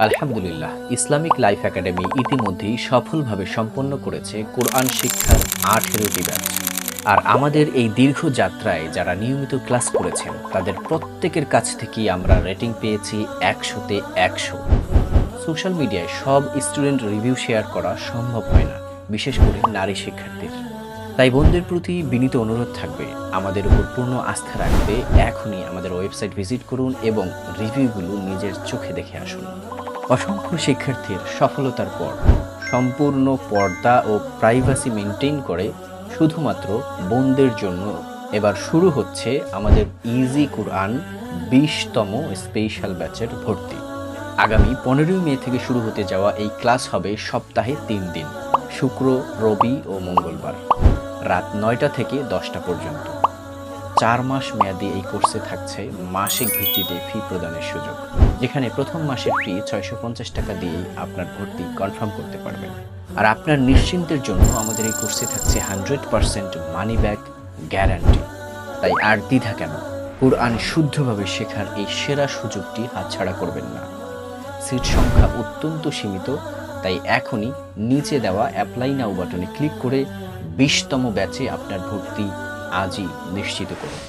আলহামদুলিল্লাহ, Islamic life academy ইতিমধ্যেই সফলভাবে সম্পন্ন করেছে কোরআন শিক্ষার 18টি ব্যাচ। আর আমাদের এই দীর্ঘ যাত্রায় যারা নিয়মিত ক্লাস করেছেন তাদের প্রত্যেকের কাছ থেকেই আমরা রেটিং পেয়েছি 100-তে 100। সোশ্যাল মিডিয়ায় সব স্টুডেন্ট রিভিউ শেয়ার করা সম্ভব হয় না, বিশেষ করে নারী শিক্ষার্থীর। তাই বোনদের প্রতি বিনীত অনুরোধ থাকবে আমাদের উপর পূর্ণ আস্থা রাখতে এখনই আমাদের ওয়েবসাইট ভিজিট করুন এবং রিভিউগুলো নিজের চোখে দেখে আসুন। অসংখ্য শিক্ষার্থীর সফলতার পর সম্পূর্ণ পর্দা ও প্রাইভেসি মেনটেন করে শুধুমাত্র বোনদের জন্য এবার শুরু হচ্ছে আমাদের ইজি কোরআন 20তম স্পেশাল ব্যাচের ভর্তি। আগামী 15ই মে থেকে শুরু হতে যাওয়া এই ক্লাস হবে সপ্তাহে 3 দিন, শুক্র, রবি ও মঙ্গলবার, রাত 9টা থেকে 10টা পর্যন্ত। 4 মাস মেয়াদী এই কোর্সে থাকছে মাসিক ভিত্তিতে ফি প্রদানের সুযোগ, যেখানে প্রথম মাসের ফি 650 টাকা দিয়েই আপনার ভর্তি কনফার্ম করতে পারবেন। আর আপনার নিশ্চিন্তের জন্য আমাদের এই কোর্সে থাকছে 100% মানি ব্যাক গ্যারান্টি। তাই আর দ্বিধা কেন, কোরআন শুদ্ধভাবে শেখার এই সেরা সুযোগটি হাতছাড়া করবেন না। সিট সংখ্যা অত্যন্ত সীমিত, তাই এখনই নিচে দেওয়া অ্যাপ্লাই নাও বাটনে ক্লিক করে 20তম ব্যাচে আপনার ভর্তি আজই নিশ্চিত করুন।